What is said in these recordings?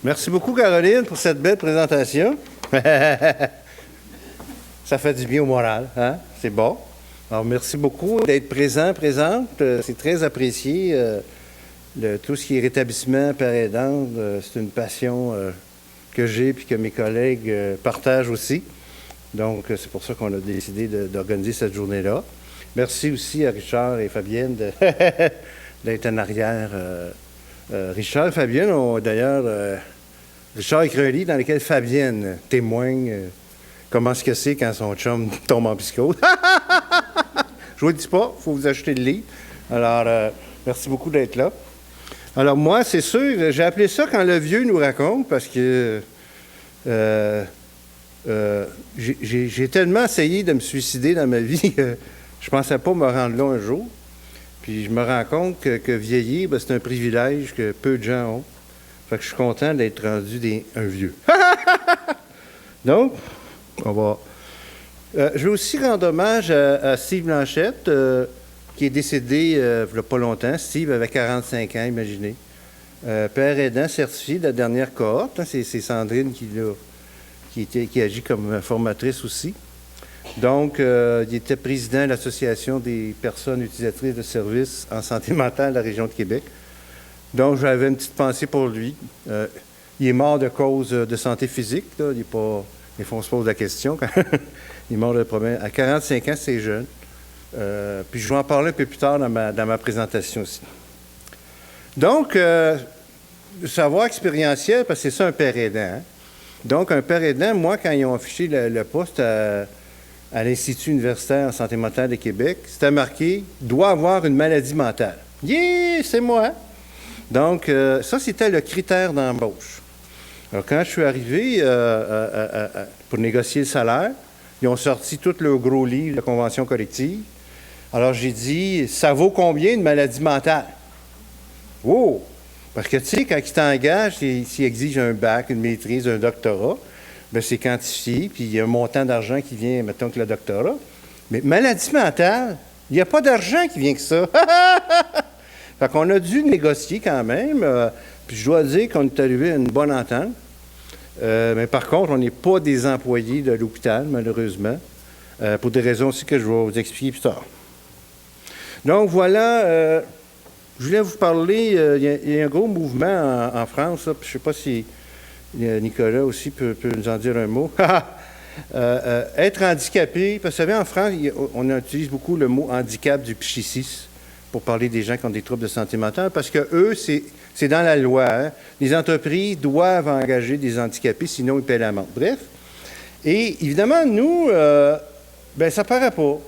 Merci beaucoup, Caroline, pour cette belle présentation. Ça fait du bien au moral, hein? C'est bon. Alors, merci beaucoup d'être présente. C'est très apprécié. Tout ce qui est rétablissement par aidant, c'est une passion que j'ai et que mes collègues partagent aussi. Donc, c'est pour ça qu'on a décidé d'organiser cette journée-là. Merci aussi à Richard et Fabienne d'être en arrière. Richard et Fabienne ont d'ailleurs... Richard a écrit un livre dans lequel Fabienne témoigne comment ce que c'est quand son chum tombe en psychose. Je vous le dis pas, il faut vous acheter le livre. Alors, merci beaucoup d'être là. Alors moi, c'est sûr, j'ai appelé ça « Quand le vieux nous raconte » parce que j'ai tellement essayé de me suicider dans ma vie que je ne pensais pas me rendre là un jour. Puis je me rends compte que vieillir, c'est un privilège que peu de gens ont. Fait que je suis content d'être rendu un vieux. Donc, on va... je vais aussi rendre hommage à Steve Blanchette, qui est décédé il n'y a pas longtemps. Steve avait 45 ans, imaginez. Père aidant certifié de la dernière cohorte. Hein, c'est Sandrine qui agit comme formatrice aussi. Donc, il était président de l'Association des personnes utilisatrices de services en santé mentale de la région de Québec. Donc, j'avais une petite pensée pour lui. Il est mort de cause de santé physique. Là. Il est pas... Des fois, on se pose la question. Il est mort de problème. À 45 ans, c'est jeune. Puis, je vais en parler un peu plus tard dans ma présentation aussi. Donc, savoir expérientiel, parce que c'est ça un père aidant. Hein? Donc, un père aidant, moi, quand ils ont affiché le poste à l'Institut universitaire en santé mentale de Québec, c'était marqué « doit avoir une maladie mentale ». Yeah, c'est moi! Donc, ça, c'était le critère d'embauche. Alors, quand je suis arrivé pour négocier le salaire, ils ont sorti tout le gros livre de convention collective. Alors, j'ai dit, ça vaut combien une maladie mentale? Oh! Parce que, tu sais, quand ils t'engagent, s'ils exigent un bac, une maîtrise, un doctorat, bien, c'est quantifié, puis il y a un montant d'argent qui vient, mettons, que le doctorat. Mais maladie mentale, il n'y a pas d'argent qui vient que ça. Fait qu'on a dû négocier quand même, puis je dois dire qu'on est arrivé à une bonne entente. Mais par contre, on n'est pas des employés de l'hôpital, malheureusement, pour des raisons aussi que je vais vous expliquer plus tard. Donc voilà, je voulais vous parler, il y a un gros mouvement en France, là, puis je ne sais pas si Nicolas aussi peut nous en dire un mot. Être handicapé, parce que vous savez, en France, on utilise beaucoup le mot handicap du psychisme pour parler des gens qui ont des troubles de santé mentale, parce que eux, c'est dans la loi. Hein? Les entreprises doivent engager des handicapés, sinon ils paient l'amende. Bref. Et évidemment, nous, bien, ça ne paraît pas.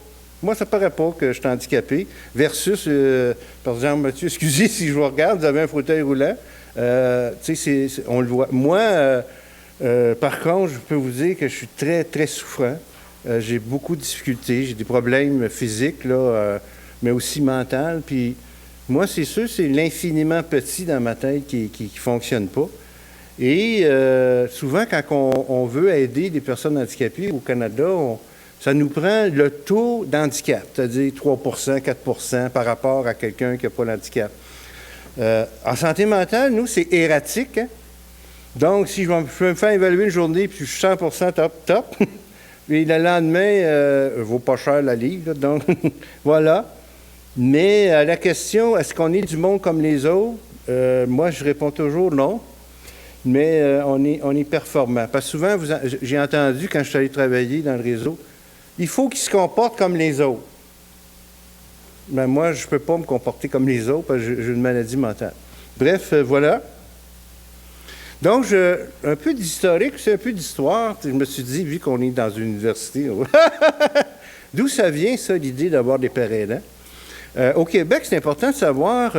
Moi, ça ne paraît pas que je suis handicapé, versus, par exemple, Mathieu, excusez si je vous regarde, vous avez un fauteuil roulant. Tu sais, on le voit. Moi, par contre, je peux vous dire que je suis très, très souffrant. J'ai beaucoup de difficultés, j'ai des problèmes physiques, là, mais aussi mental. Puis moi, c'est sûr, c'est l'infiniment petit dans ma tête qui ne fonctionne pas. Et souvent, quand on veut aider des personnes handicapées au Canada, ça nous prend le taux d'handicap, c'est-à-dire 3 4 par rapport à quelqu'un qui n'a pas d'handicap. En santé mentale, nous, c'est erratique. Hein? Donc, si je peux me faire évaluer une journée puis je suis 100 top, puis le lendemain, vaut pas cher la livre. Là, donc, voilà. Mais à la question, est-ce qu'on est du monde comme les autres? Moi, je réponds toujours non. Mais on est performant. Parce que souvent, j'ai entendu, quand je suis allé travailler dans le réseau, il faut qu'ils se comportent comme les autres. Mais moi, je ne peux pas me comporter comme les autres parce que j'ai une maladie mentale. Bref, voilà. Donc, un peu d'historique, c'est un peu d'histoire. Je me suis dit, vu qu'on est dans une université, d'où ça vient, ça, l'idée d'avoir des pères aidants? Au Québec, c'est important de savoir,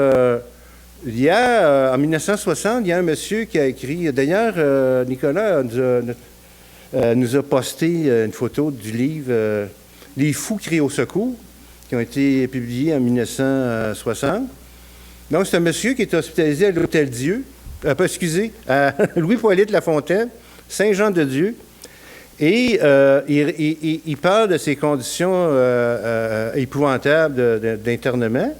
il y a, en 1960, il y a un monsieur qui a écrit, d'ailleurs, Nicolas nous a posté une photo du livre « Les fous crient au secours », qui ont été publiés en 1960. Donc, c'est un monsieur qui est hospitalisé à l'Hôtel-Dieu, à Louis-Polyte Lafontaine, Saint-Jean-de-Dieu, et il parle de ces conditions épouvantables d'internement.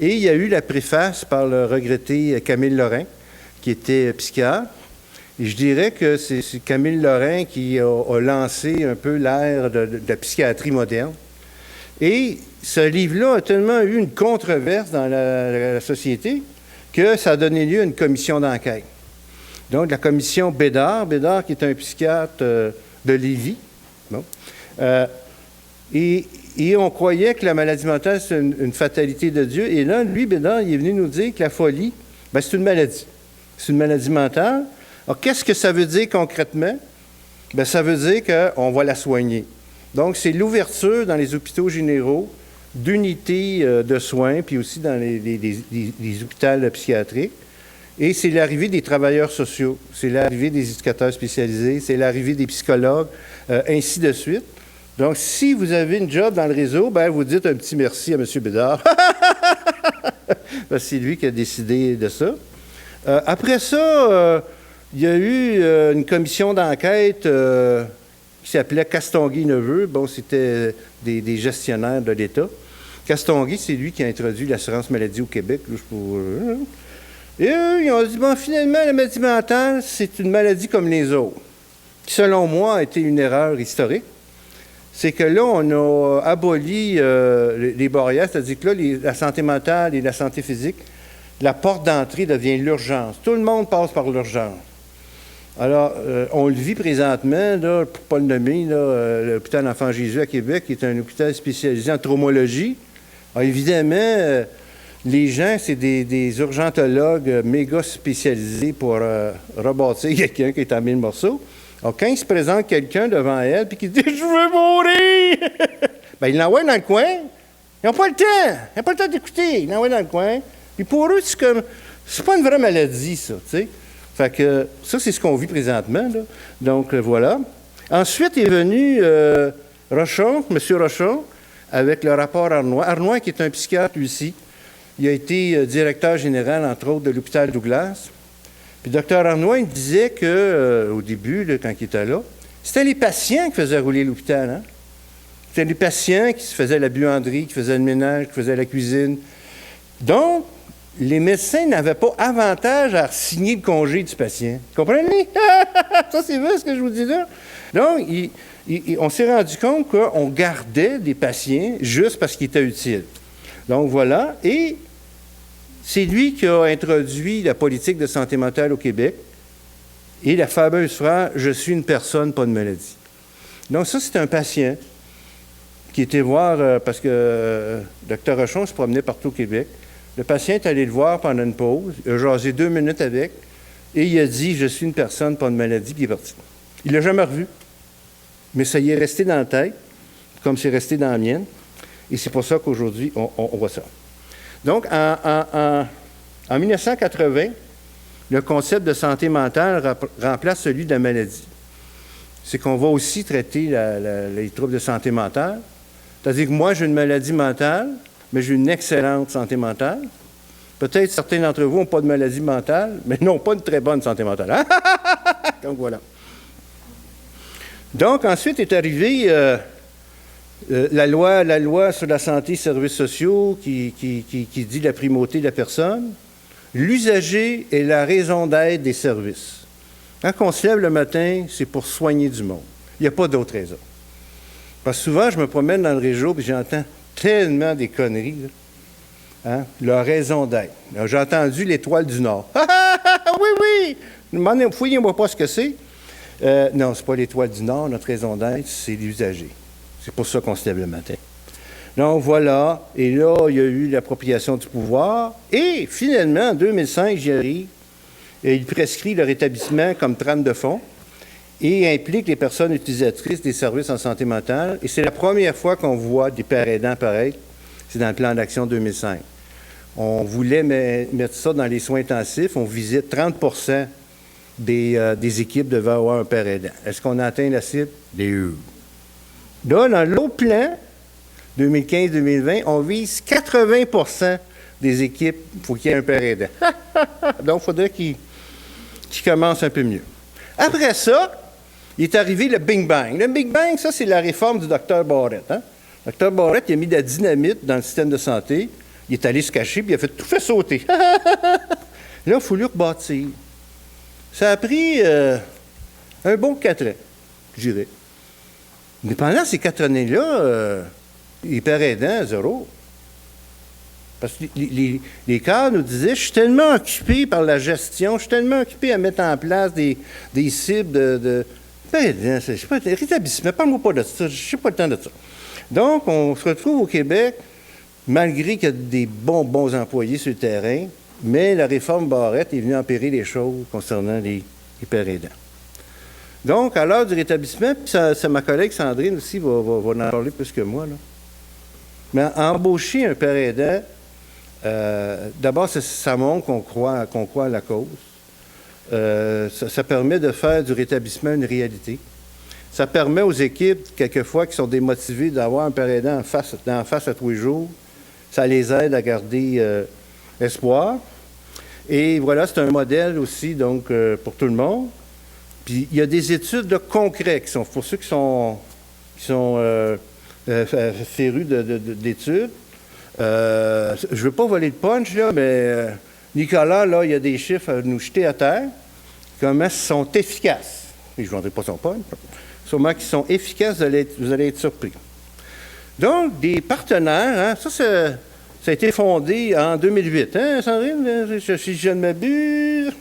Et il y a eu la préface par le regretté Camille Lorrain, qui était psychiatre. Et je dirais que c'est Camille Lorrain qui a lancé un peu l'ère de la psychiatrie moderne. Et ce livre-là a tellement eu une controverse dans la société que ça a donné lieu à une commission d'enquête. Donc, la commission Bédard qui est un psychiatre de Lévis. Bon. Et on croyait que la maladie mentale, c'est une fatalité de Dieu. Et là, lui, Bédard, il est venu nous dire que la folie, bien, c'est une maladie. C'est une maladie mentale. Alors, qu'est-ce que ça veut dire concrètement? Bien, ça veut dire qu'on va la soigner. Donc, c'est l'ouverture dans les hôpitaux généraux d'unités de soins, puis aussi dans les hôpitaux psychiatriques. Et c'est l'arrivée des travailleurs sociaux, c'est l'arrivée des éducateurs spécialisés, c'est l'arrivée des psychologues, ainsi de suite. Donc, si vous avez une job dans le réseau, bien, vous dites un petit merci à M. Bédard. C'est lui qui a décidé de ça. Après ça, il y a eu une commission d'enquête qui s'appelait Castonguay-Neveu. Bon, c'était des gestionnaires de l'État. Castonguay, c'est lui qui a introduit l'assurance maladie au Québec. Et eux, ils ont dit, bon, finalement, la maladie mentale, c'est une maladie comme les autres. Qui, selon moi, a été une erreur historique. C'est que là, on a aboli les barrières, c'est-à-dire que là, la santé mentale et la santé physique, la porte d'entrée devient l'urgence. Tout le monde passe par l'urgence. Alors, on le vit présentement, là, pour ne pas le nommer, l'hôpital Enfant Jésus à Québec, qui est un hôpital spécialisé en traumologie. Alors, évidemment, les gens, c'est des urgentologues méga spécialisés pour rebâtir quelqu'un qui est en 1000 morceaux. Alors, quand il se présente quelqu'un devant elle puis qu'il dit « Je veux mourir! » bien, il l'envoie dans le coin. Ils n'ont pas le temps. Ils n'ont pas le temps d'écouter. Il l'envoie dans le coin. Puis pour eux, c'est comme... C'est pas une vraie maladie, ça, tu sais. Fait que ça, c'est ce qu'on vit présentement, là. Donc, voilà. Ensuite est venu Rochon, M. Rochon, avec le rapport Arnois. Arnois, qui est un psychiatre, lui aussi. Il a été directeur général, entre autres, de l'hôpital Douglas. Puis Dr Arnois, il disait qu'au début, là, quand il était là, c'était les patients qui faisaient rouler l'hôpital. Hein? C'était les patients qui se faisaient la buanderie, qui faisaient le ménage, qui faisaient la cuisine. Donc, les médecins n'avaient pas avantage à signer le congé du patient. Comprenez? Ça, c'est vrai ce que je vous dis là. Donc, on s'est rendu compte qu'on gardait des patients juste parce qu'ils étaient utiles. Donc, voilà. Et c'est lui qui a introduit la politique de santé mentale au Québec et la fameuse phrase « Je suis une personne, pas une maladie ». Donc ça, c'est un patient qui était voir, parce que Dr Rochon se promenait partout au Québec. Le patient est allé le voir pendant une pause, il a jasé 2 minutes avec, et il a dit « Je suis une personne, pas une maladie », puis il est parti. Il ne l'a jamais revu, mais ça y est resté dans la tête, comme c'est resté dans la mienne, et c'est pour ça qu'aujourd'hui, on voit ça. Donc, en 1980, le concept de santé mentale remplace celui de la maladie. C'est qu'on va aussi traiter les troubles de santé mentale. C'est-à-dire que moi, j'ai une maladie mentale, mais j'ai une excellente santé mentale. Peut-être certains d'entre vous n'ont pas de maladie mentale, mais n'ont pas une très bonne santé mentale. Donc, voilà. Donc, ensuite est arrivée... la loi sur la santé et services sociaux qui dit la primauté de la personne. L'usager est la raison d'être des services. Quand on se lève le matin, c'est pour soigner du monde. Il n'y a pas d'autre raison. Parce que souvent, je me promène dans le réseau et j'entends tellement des conneries. Là. Hein? Leur raison d'être. J'ai entendu l'étoile du Nord. Oui! Fouillez-moi pas ce que c'est. Non, ce n'est pas l'étoile du Nord. Notre raison d'être, c'est l'usager. C'est pour ça qu'on se lève le matin. Donc, voilà. Et là, il y a eu l'appropriation du pouvoir. Et finalement, en 2005, j'y arrive. Et il prescrit le rétablissement comme trame de fond et implique les personnes utilisatrices des services en santé mentale. Et c'est la première fois qu'on voit des pères aidants apparaître. C'est dans le plan d'action 2005. On voulait mettre ça dans les soins intensifs. On visait 30 des équipes devaient avoir un père aidant. Est-ce qu'on a atteint la cible? Là, dans l'autre plan, 2015-2020, on vise 80 des équipes, il faut qu'il y ait un père aidant. Donc, il faudrait qu'il commence un peu mieux. Après ça, il est arrivé le Big Bang. Le Big Bang, ça, c'est la réforme du Dr Barrett. Hein? Le Dr Barrett, il a mis de la dynamite dans le système de santé. Il est allé se cacher, puis il a tout fait sauter. Là, il faut lui rebâtir. Ça a pris un bon 4 ans, je dirais. Mais pendant ces 4 années-là, les pères aidants, zéro. Parce que les cadres nous disaient, je suis tellement occupé par la gestion, je suis tellement occupé à mettre en place des cibles de pères aidants, je sais pas, rétablissement, parle-moi pas de ça, je n'ai pas le temps de ça. Donc, on se retrouve au Québec, malgré qu'il y a des bons employés sur le terrain, mais la réforme Barrette est venue empirer les choses concernant les pères aidants. Donc, à l'heure du rétablissement, puis ça, ma collègue Sandrine aussi va en parler plus que moi, là. Mais embaucher un père aidant, d'abord, ça montre qu'on croit à la cause. Ça permet de faire du rétablissement une réalité. Ça permet aux équipes, quelquefois, qui sont démotivées d'avoir un père aidant en face à tous les jours, ça les aide à garder espoir. Et voilà, c'est un modèle aussi, donc, pour tout le monde. Puis, il y a des études concrètes qui sont, pour ceux qui sont férus d'études. Je ne veux pas voler le punch, là, mais Nicolas, là, il y a des chiffres à nous jeter à terre. Comment ils sont efficaces. Et je ne vendrai pas son punch. Sûrement qu'ils sont efficaces, vous allez être surpris. Donc, des partenaires, hein, ça a été fondé en 2008, hein, Sandrine? Si je ne m'abuse.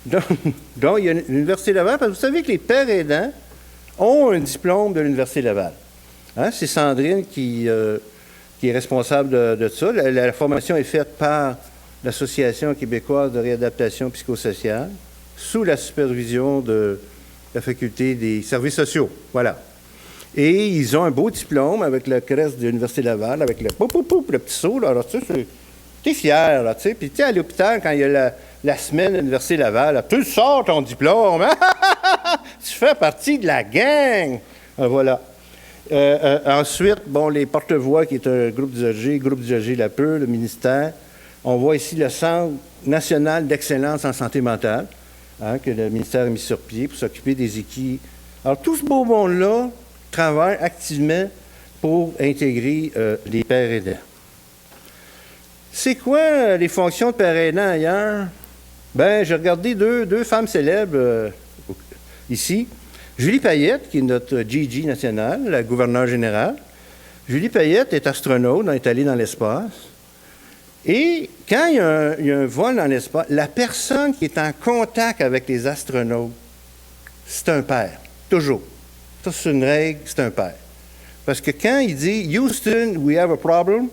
Donc, il y a l'Université Laval, parce que vous savez que les pères aidants ont un diplôme de l'Université Laval. Hein, c'est Sandrine qui est responsable de ça. La formation est faite par l'Association québécoise de réadaptation psychosociale, sous la supervision de la Faculté des services sociaux. Voilà. Et ils ont un beau diplôme avec le crest de l'Université Laval, avec le petit saut. Là. Alors, tu sais, t'es fier, là, tu sais. Puis, tu sais, à l'hôpital, quand il y a la semaine de l'Université Laval, là, tu sors ton diplôme. Tu fais partie de la gang. Voilà. Ensuite, bon, les porte-voix, qui est un groupe d'usagers Lapeu, le ministère. On voit ici le Centre national d'excellence en santé mentale, hein, que le ministère a mis sur pied pour s'occuper des équipes. Alors, tout ce beau monde-là travaille activement pour intégrer les pères aidants. C'est quoi les fonctions de père aidant ailleurs? Bien, j'ai regardé deux femmes célèbres ici. Julie Payette, qui est notre GG nationale, la gouverneure générale. Julie Payette est astronaute, elle est allée dans l'espace. Et quand il y a un vol dans l'espace, la personne qui est en contact avec les astronautes, c'est un père, toujours. Ça, c'est une règle, c'est un père. Parce que quand il dit « Houston, we have a problem »,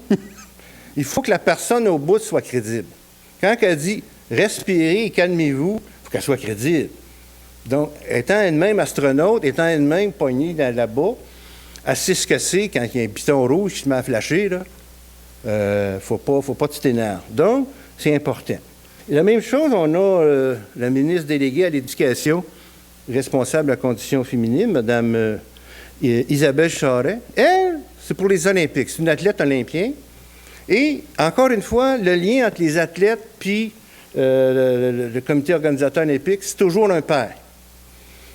il faut que la personne au bout soit crédible. Quand elle dit « Respirez et calmez-vous », il faut qu'elle soit crédible. Donc, étant elle-même astronaute, étant elle-même poignée là-bas, elle sait ce que c'est quand il y a un piton rouge qui se met à flasher, là. Faut pas que tu t'énerves. Donc, c'est important. Et la même chose, on a la ministre déléguée à l'Éducation, responsable de la condition féminine, Mme Isabelle Charret. Elle, c'est pour les Olympiques. C'est une athlète olympienne. Et, encore une fois, le lien entre les athlètes puis le comité organisateur olympique, c'est toujours un père.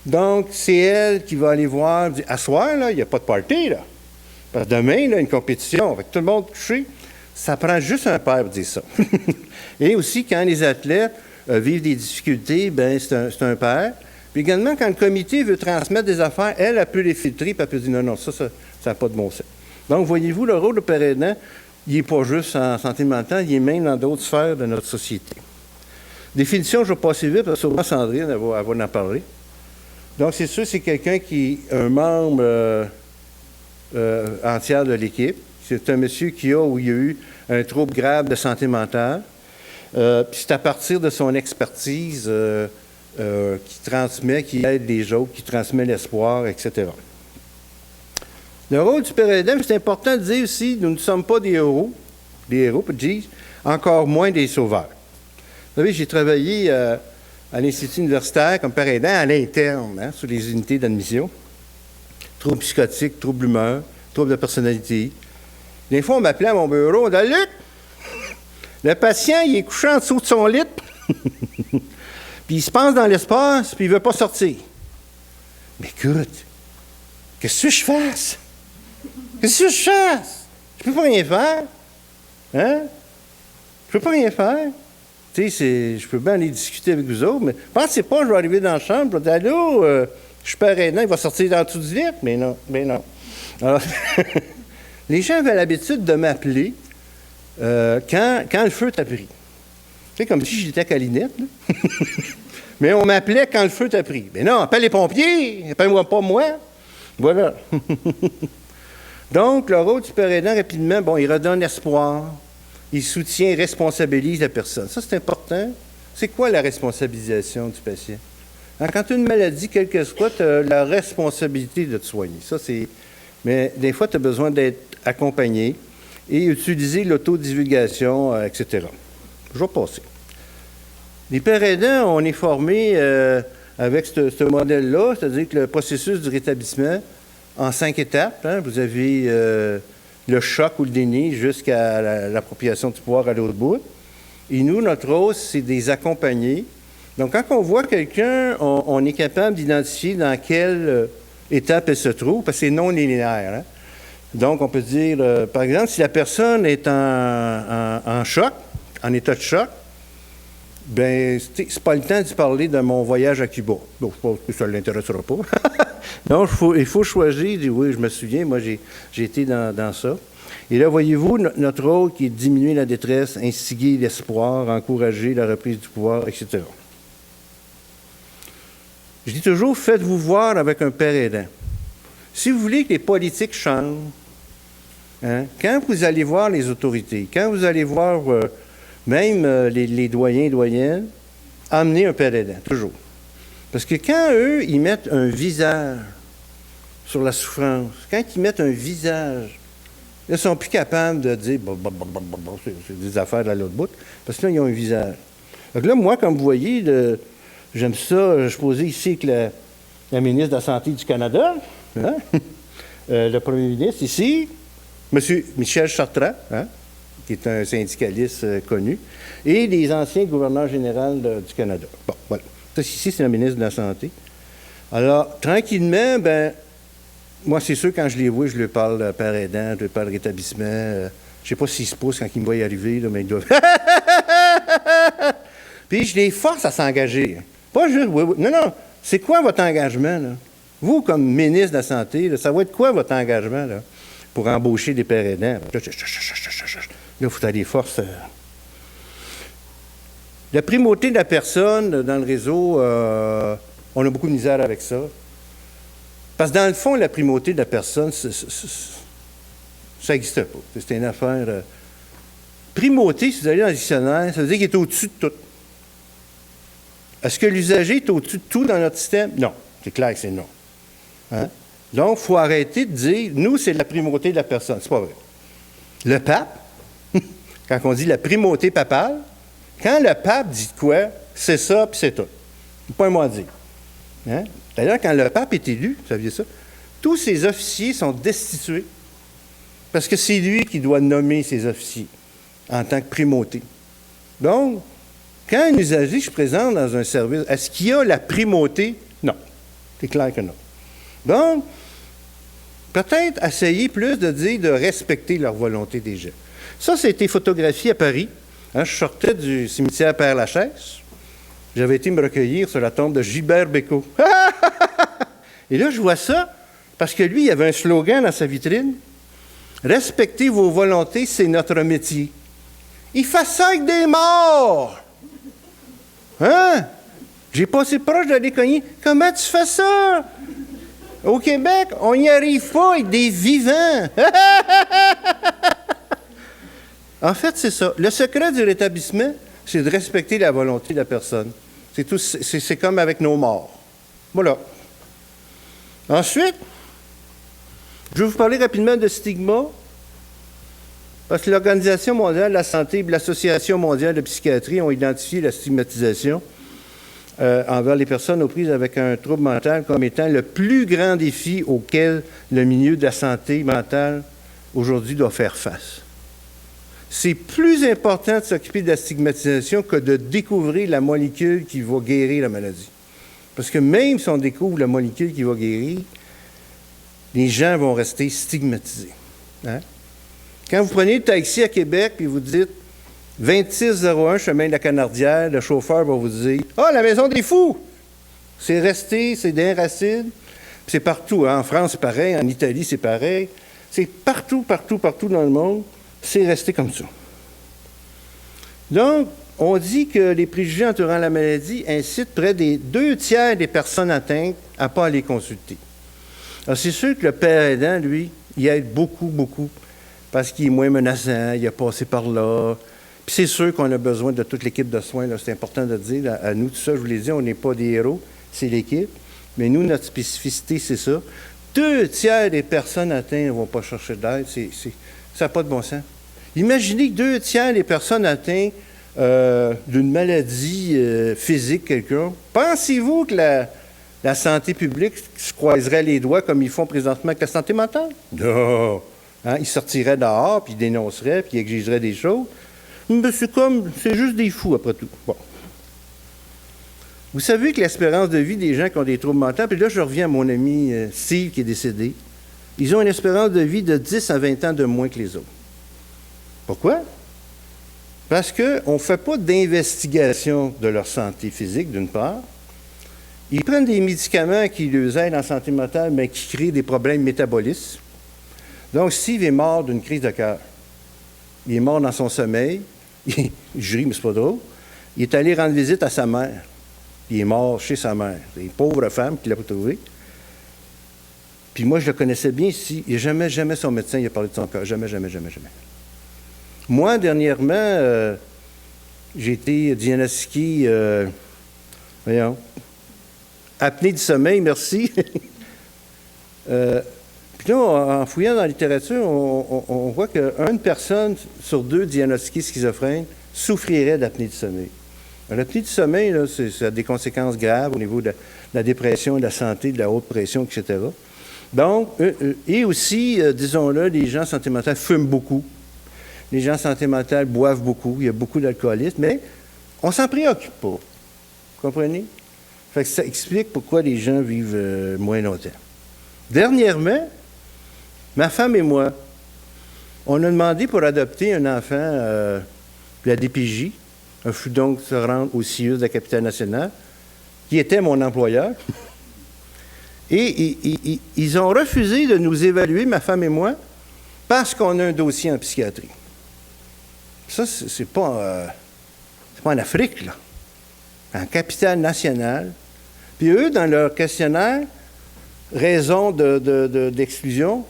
Donc, c'est elle qui va aller voir, dire, à soir, là, il n'y a pas de party, là. Parce que demain, là, une compétition, avec tout le monde couché, ça prend juste un père pour dire ça. Et aussi, quand les athlètes vivent des difficultés, bien, c'est un père. Puis également, quand le comité veut transmettre des affaires, elle peut les filtrer, puis elle peut dire non, ça n'a pas de bon sens. Donc, voyez-vous, le rôle de père aidant, il n'est pas juste en santé mentale, il est même dans d'autres sphères de notre société. Définition, je vais passer vite, parce que souvent, Sandrine, elle va en parler. Donc, c'est sûr, c'est quelqu'un qui est un membre entier de l'équipe. C'est un monsieur qui a ou il y a eu un trouble grave de santé mentale. Puis c'est à partir de son expertise qui transmet, qui aide les autres, qui transmet l'espoir, etc. Le rôle du père aidant, c'est important de dire aussi, nous ne sommes pas des héros, pas de G, encore moins des sauveurs. Vous savez, j'ai travaillé à l'Institut universitaire comme père aidant à l'interne, hein, sur les unités d'admission. Troubles psychotiques, troubles d'humeur, troubles de personnalité. Des fois, on m'appelait à mon bureau, on disait « Luc, le patient, il est couché en dessous de son lit, puis il se pense dans l'espace, puis il ne veut pas sortir. » Mais écoute, qu'est-ce que je fasse? Qu'est-ce que je fasse? Je ne peux pas rien faire. Hein? Je ne peux pas rien faire. Tu sais, je peux bien aller discuter avec vous autres, mais pensez pas, je vais arriver dans la chambre, je vais dire, allô, je suis père aidant, il va sortir dans tout de suite, mais non, mais non. Alors, les gens avaient l'habitude de m'appeler quand le feu t'a pris. Tu sais, comme si j'étais Calinette, là. Mais on m'appelait quand le feu t'a pris. Mais non, appelle les pompiers, appelle-moi pas moi. Voilà. Donc, le rôle du père aidant, rapidement, bon, il redonne espoir, il soutient et responsabilise la personne. Ça, c'est important. C'est quoi la responsabilisation du patient? Alors, quand tu as une maladie, quelle que soit, tu as la responsabilité de te soigner. Ça, c'est... Mais des fois, tu as besoin d'être accompagné et utiliser l'autodivulgation, etc. Je vais passer. Les pères aidants, on est formés avec ce modèle-là, c'est-à-dire que le processus du rétablissement en 5 étapes. Hein, vous avez le choc ou le déni jusqu'à l'appropriation du pouvoir à l'autre bout. Et nous, notre rôle, c'est de les accompagner. Donc, quand on voit quelqu'un, on est capable d'identifier dans quelle étape elle se trouve, parce que c'est non linéaire. Hein. Donc, on peut dire, par exemple, si la personne est en choc, en état de choc, bien, c'est pas le temps de parler de mon voyage à Cuba. Bon, je pense que ça ne l'intéressera pas. Donc, il faut choisir. Oui, je me souviens, moi, j'ai été dans ça. Et là, voyez-vous, notre rôle qui est de diminuer la détresse, instiguer l'espoir, encourager la reprise du pouvoir, etc. Je dis toujours, faites-vous voir avec un père aidant. Si vous voulez que les politiques changent, hein, quand vous allez voir les autorités, quand vous allez voir même les doyens et doyennes, amenez un père aidant, toujours. Parce que quand eux, ils mettent un visage sur la souffrance, quand ils mettent un visage, ils ne sont plus capables de dire c'est des affaires de l'autre bout, parce que là, ils ont un visage. Donc là, moi, comme vous voyez, j'aime ça, je posais ici avec la ministre de la Santé du Canada, hein? Le premier ministre ici, M. Michel Chartrand, hein? Qui est un syndicaliste connu, et les anciens gouverneurs généraux du Canada. Bon, voilà. Ça, ici, c'est la ministre de la Santé. Alors, tranquillement, ben moi, c'est sûr, quand je les vois, je leur parle de père aidant, je leur parle de rétablissement. Je ne sais pas s'ils se poussent quand ils me voient y arriver, là, mais ils doivent... Puis je les force à s'engager. Pas juste... Oui. Non, c'est quoi votre engagement, là? Vous, comme ministre de la Santé, là, ça va être quoi votre engagement, là, pour embaucher des pères aidants? Là, il faut aller force. La primauté de la personne dans le réseau, on a beaucoup de misère avec ça. Parce que dans le fond, la primauté de la personne, ça n'existe pas. C'est une affaire... primauté, si vous allez dans le dictionnaire, ça veut dire qu'il est au-dessus de tout. Est-ce que l'usager est au-dessus de tout dans notre système? Non. C'est clair que c'est non. Hein? Donc, il faut arrêter de dire, nous, c'est la primauté de la personne. C'est pas vrai. Le pape, quand on dit la primauté papale, quand le pape dit quoi, c'est ça, puis c'est tout. Pas un mot à dire. Hein? D'ailleurs, quand le pape est élu, vous saviez ça, tous ses officiers sont destitués parce que c'est lui qui doit nommer ses officiers en tant que primauté. Donc, quand un usager se présente dans un service, est-ce qu'il y a la primauté? Non. C'est clair que non. Donc, peut-être essayer plus de dire de respecter leur volonté des gens. Ça, été photographié à Paris. Hein, je sortais du cimetière Père-Lachaise. J'avais été me recueillir sur la tombe de Gilbert Bécaud. Et là, je vois ça, parce que lui, il avait un slogan dans sa vitrine. « Respectez vos volontés, c'est notre métier. » Il fait ça avec des morts! Hein? J'ai passé proche d'aller cogner. Comment tu fais ça? Au Québec, on n'y arrive pas avec des vivants. En fait, c'est ça. Le secret du rétablissement, c'est de respecter la volonté de la personne. C'est tout. C'est comme avec nos morts. Voilà. Ensuite, je vais vous parler rapidement de stigma, parce que l'Organisation mondiale de la santé et l'Association mondiale de psychiatrie ont identifié la stigmatisation envers les personnes aux prises avec un trouble mental comme étant le plus grand défi auquel le milieu de la santé mentale aujourd'hui doit faire face. C'est plus important de s'occuper de la stigmatisation que de découvrir la molécule qui va guérir la maladie. Parce que même si on découvre la molécule qui va guérir, les gens vont rester stigmatisés. Hein? Quand vous prenez le taxi à Québec et vous dites 2601, chemin de la Canardière, le chauffeur va vous dire « Ah, la maison des fous! C'est resté, c'est des racines. » C'est partout, hein? En France, c'est pareil, en Italie, c'est pareil. C'est partout, partout, partout dans le monde, c'est resté comme ça. Donc, on dit que les préjugés entourant la maladie incitent près des 2/3 des personnes atteintes à ne pas aller consulter. Alors, c'est sûr que le père aidant, lui, il aide beaucoup, beaucoup, parce qu'il est moins menaçant, il a passé par là. Puis c'est sûr qu'on a besoin de toute l'équipe de soins, là, c'est important de dire. À nous, tout ça, je vous l'ai dit, on n'est pas des héros, c'est l'équipe. Mais nous, notre spécificité, c'est ça. 2/3 des personnes atteintes ne vont pas chercher d'aide. Ça n'a pas de bon sens. Imaginez que 2/3 des personnes atteintes d'une maladie physique, quelqu'un. Pensez-vous que la santé publique se croiserait les doigts comme ils font présentement avec la santé mentale? Non! Hein? Ils sortiraient dehors, puis ils dénonceraient, puis ils exigeraient des choses. Mais c'est juste des fous, après tout. Bon. Vous savez que l'espérance de vie des gens qui ont des troubles mentaux, puis là, je reviens à mon ami Steve qui est décédé, ils ont une espérance de vie de 10 à 20 ans de moins que les autres. Pourquoi? Parce qu'on ne fait pas d'investigation de leur santé physique, d'une part. Ils prennent des médicaments qui les aident en santé mentale, mais qui créent des problèmes métaboliques. Donc, Steve est mort d'une crise de cœur. Il est mort dans son sommeil. Je ris, mais c'est pas drôle. Il est allé rendre visite à sa mère. Il est mort chez sa mère. C'est une pauvre femme qui l'a retrouvée. Puis moi, je le connaissais bien ici. Et jamais son médecin il a parlé de son cœur. Jamais. Moi, dernièrement, j'ai été diagnostiqué, apnée du sommeil, merci. Puis là, en fouillant dans la littérature, on voit qu'une personne sur 2 diagnostiquée schizophrène souffrirait d'apnée du sommeil. L'apnée du sommeil, là, ça a des conséquences graves au niveau de la dépression, de la santé, de la haute pression, etc. Donc, et aussi, disons-le, les gens en santé mentale fument beaucoup. Les gens en santé mentale boivent beaucoup. Il y a beaucoup d'alcoolisme, mais on ne s'en préoccupe pas. Vous comprenez? Fait que ça explique pourquoi les gens vivent moins longtemps. Dernièrement, ma femme et moi, on a demandé pour adopter un enfant de la DPJ, un fut donc se rendre au CIUS de la capitale nationale, qui était mon employeur. Et ils ont refusé de nous évaluer, ma femme et moi, parce qu'on a un dossier en psychiatrie. Ça, c'est pas en Afrique, là. En capitale nationale. Puis eux, dans leur questionnaire, raison d'exclusion,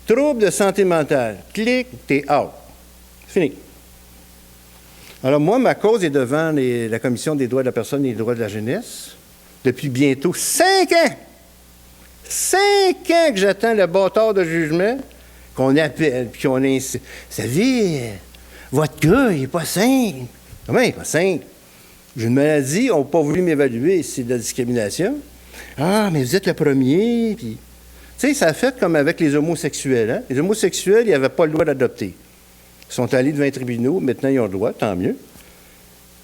trouble de santé mentale. Clic, t'es out. Fini. Alors moi, ma cause est devant la Commission des droits de la personne et des droits de la jeunesse depuis bientôt 5 ans. 5 ans que j'attends le bâtard de jugement qu'on appelle, puis qu'on est... Vous savez, votre gars, il n'est pas simple. Comment il n'est pas simple? J'ai une maladie, on n'a pas voulu m'évaluer, c'est de la discrimination. Ah, mais vous êtes le premier, puis... Tu sais, ça a fait comme avec les homosexuels. Hein? Les homosexuels, ils n'avaient pas le droit d'adopter. Ils sont allés devant les tribunaux, maintenant ils ont le droit, tant mieux.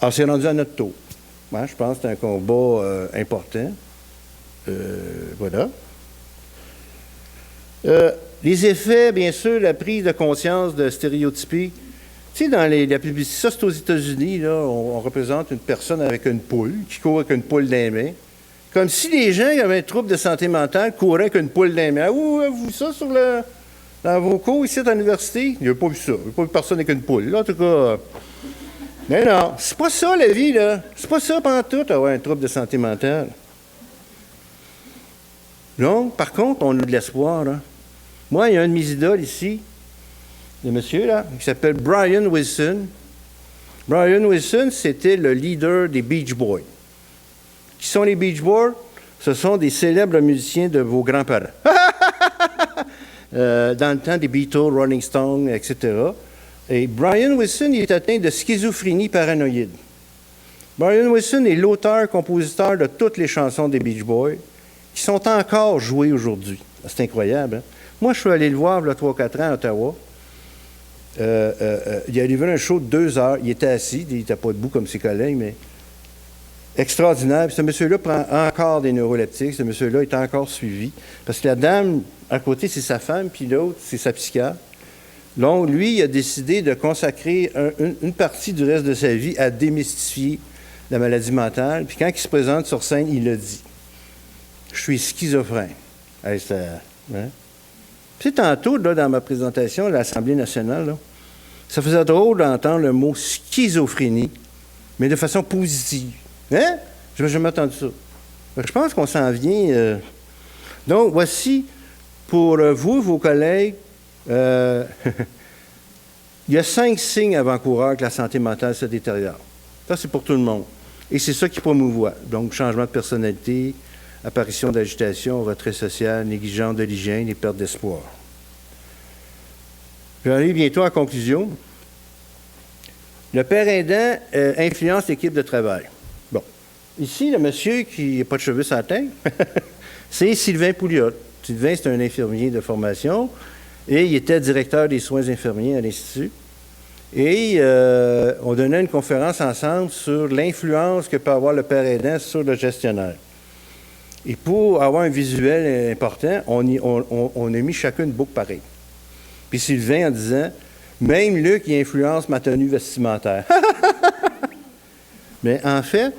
Alors, c'est rendu à notre tour. Moi, je pense que c'est un combat important. Voilà. Les effets, bien sûr, la prise de conscience de stéréotypés. Tu sais, dans la publicité, ça, c'est aux États-Unis, là, on représente une personne avec une poule, qui court avec une poule dans les mains. Comme si les gens qui avaient un trouble de santé mentale couraient avec une poule dans les mains. Ah, vous avez vu ça dans vos cours ici à l'université? Il n'y a pas vu ça. Il n'y a pas vu personne avec une poule. Là, en tout cas. Mais non, c'est pas ça la vie, là. C'est pas ça pantoute, avoir un trouble de santé mentale. Donc, par contre, on a de l'espoir, là. Moi, il y a un de mes idoles ici, le monsieur, là, qui s'appelle Brian Wilson. Brian Wilson, c'était le leader des Beach Boys. Qui sont les Beach Boys? Ce sont des célèbres musiciens de vos grands-parents. Dans le temps des Beatles, Rolling Stones, etc. Et Brian Wilson, il est atteint de schizophrénie paranoïde. Brian Wilson est l'auteur-compositeur de toutes les chansons des Beach Boys qui sont encore jouées aujourd'hui. C'est incroyable, hein? Moi, je suis allé le voir il y a 3-4 ans à Ottawa. Il est arrivé un show de 2 heures. Il était assis, il n'était pas debout comme ses collègues, mais extraordinaire. Puis ce monsieur-là prend encore des neuroleptiques. Ce monsieur-là est encore suivi. Parce que la dame, à côté, c'est sa femme, puis l'autre, c'est sa psychiatre. Donc, lui, il a décidé de consacrer une partie du reste de sa vie à démystifier la maladie mentale. Puis quand il se présente sur scène, il le dit. Je suis schizophrène. Hey, hein? Puis tantôt, là, dans ma présentation à l'Assemblée nationale, là, ça faisait drôle d'entendre le mot schizophrénie, mais de façon positive. Hein? Je n'avais jamais entendu ça. Je pense qu'on s'en vient. Donc, voici pour vous, vos collègues, il y a 5 signes avant-coureurs que la santé mentale se détériore. Ça, c'est pour tout le monde. Et c'est ça qui promouvoit. Donc, changement de personnalité, apparition d'agitation, retrait social, négligence de l'hygiène et perte d'espoir. Je vais arriver bientôt à la conclusion. Le père aidant influence l'équipe de travail. Bon. Ici, le monsieur qui n'a pas de cheveux sur la tête, c'est Sylvain Pouliot. Sylvain, c'est un infirmier de formation et il était directeur des soins infirmiers à l'Institut. Et on donnait une conférence ensemble sur l'influence que peut avoir le père aidant sur le gestionnaire. Et pour avoir un visuel important, on a mis chacun une boucle pareille. Puis Sylvain en disant, même Luc, il influence ma tenue vestimentaire. Mais en fait,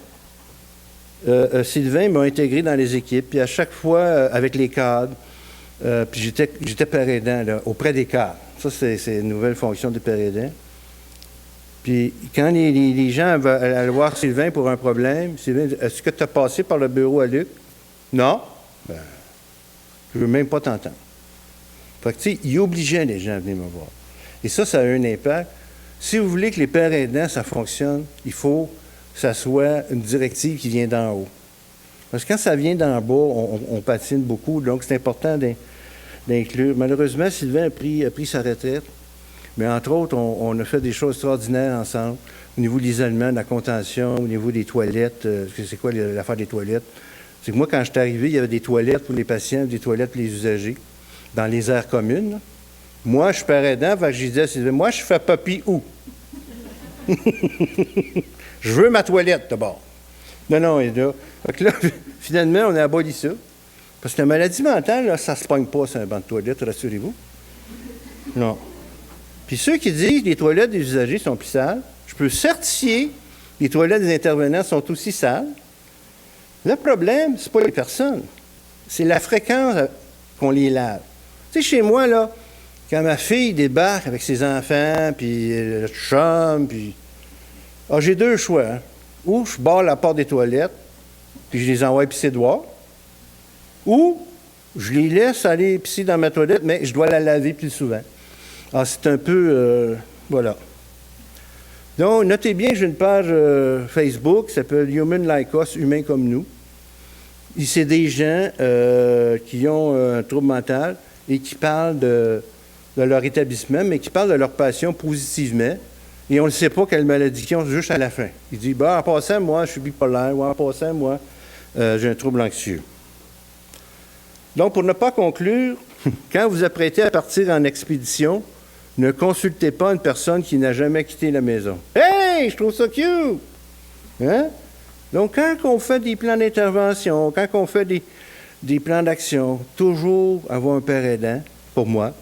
Sylvain m'a intégré dans les équipes, puis à chaque fois, avec les cadres, puis j'étais père aidant là, auprès des cadres. Ça, c'est une nouvelle fonction de père aidant. Puis quand les gens allaient voir Sylvain pour un problème, Sylvain dit, est-ce que tu as passé par le bureau à Luc? Non. Ben, je ne veux même pas t'entendre. Fait que, tu sais, il obligeait les gens à venir me voir. Et ça a un impact. Si vous voulez que les pères aidants, ça fonctionne, il faut que ça soit une directive qui vient d'en haut. Parce que quand ça vient d'en bas, on patine beaucoup, donc c'est important d'inclure. Malheureusement, Sylvain a pris sa retraite, mais entre autres, on a fait des choses extraordinaires ensemble, au niveau de l'isolement, de la contention, au niveau des toilettes. C'est quoi l'affaire des toilettes? C'est que moi, quand je suis arrivé, il y avait des toilettes pour les patients, des toilettes pour les usagers, dans les aires communes. Là. Moi, je suis père aidant, je disais à Sylvain, moi, je fais papy où? Je veux ma toilette, d'abord. Non, et là. Fait que là, finalement, on a aboli ça. Parce que la maladie mentale, là, ça ne se pogne pas sur un banc de toilette, rassurez-vous. Non. Puis ceux qui disent que les toilettes des usagers sont plus sales, je peux certifier que les toilettes des intervenants sont aussi sales. Le problème, c'est pas les personnes. C'est la fréquence qu'on les lave. Tu sais, chez moi, là, quand ma fille débarque avec ses enfants, puis le chum, puis... Ah, j'ai 2 choix. Hein. Ou je barre la porte des toilettes, puis je les envoie pisser dehors, ou je les laisse aller pisser dans ma toilette, mais je dois la laver plus souvent. Alors, c'est un peu... voilà. Donc, notez bien que j'ai une page Facebook qui s'appelle Human Like Us, Humains comme nous. C'est des gens qui ont un trouble mental et qui parlent de leur établissement, mais qui parlent de leur passion positivement. Et on ne sait pas quelle maladie ils ont juste à la fin. Ils disent, en passant, moi, je suis bipolaire, ou en passant, moi, j'ai un trouble anxieux. Donc, pour ne pas conclure, quand vous apprêtez à partir en expédition, ne consultez pas une personne qui n'a jamais quitté la maison. « Hey, je trouve ça cute! Hein? » Donc, quand on fait des plans d'intervention, quand on fait des plans d'action, toujours avoir un père aidant, pour moi,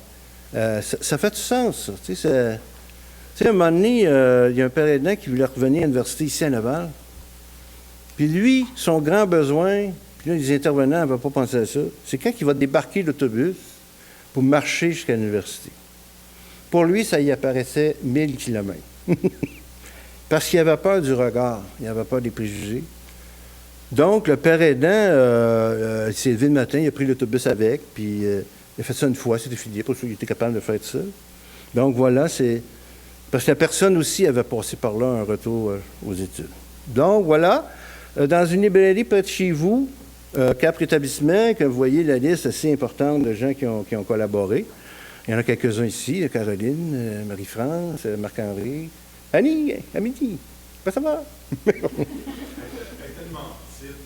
ça fait du sens, ça. Tu sais, à un moment donné, il y a un père aidant qui voulait revenir à l'université ici à Laval. Puis lui, son grand besoin, puis là, les intervenants n'avaient pas pensé à ça, c'est quand il va débarquer l'autobus pour marcher jusqu'à l'université. Pour lui, ça y apparaissait 1000 kilomètres. Parce qu'il avait peur du regard, il avait peur des préjugés. Donc, le père aidant, il s'est levé le matin, il a pris l'autobus avec, puis il a fait ça une fois, c'était fini, pour ceux qui étaient capables de faire ça. Donc, voilà, c'est... Parce que la personne aussi avait passé par là un retour aux études. Donc, voilà. Dans une librairie près de chez vous, 4 établissements, que vous voyez la liste assez importante de gens qui ont collaboré. Il y en a quelques-uns ici, Caroline, Marie-France, Marc-Henri, Annie, à midi. Ça va?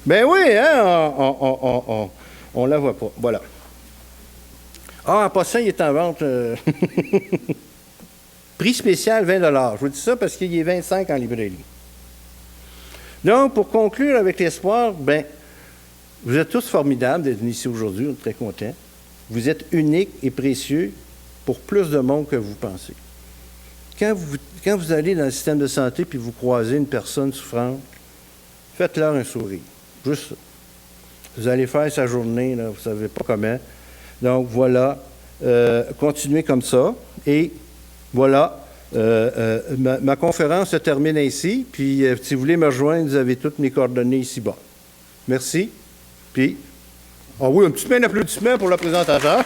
Ben oui, hein, on la voit pas. Voilà. Ah, en passant, il est en vente. Prix spécial, 20 $. Je vous dis ça parce qu'il y est 25 en librairie. Donc, pour conclure avec l'espoir, ben, vous êtes tous formidables d'être venus ici aujourd'hui, on est très contents. Vous êtes uniques et précieux pour plus de monde que vous pensez. Quand vous allez dans le système de santé puis vous croisez une personne souffrante, faites-leur un sourire. Juste ça. Vous allez faire sa journée, là, vous ne savez pas comment. Donc, voilà. Continuez comme ça. Et voilà. Ma conférence se termine ainsi. Puis, si vous voulez me rejoindre, vous avez toutes mes coordonnées ici-bas. Merci. Puis, ah oui, un petit main d'applaudissement pour le présentateur.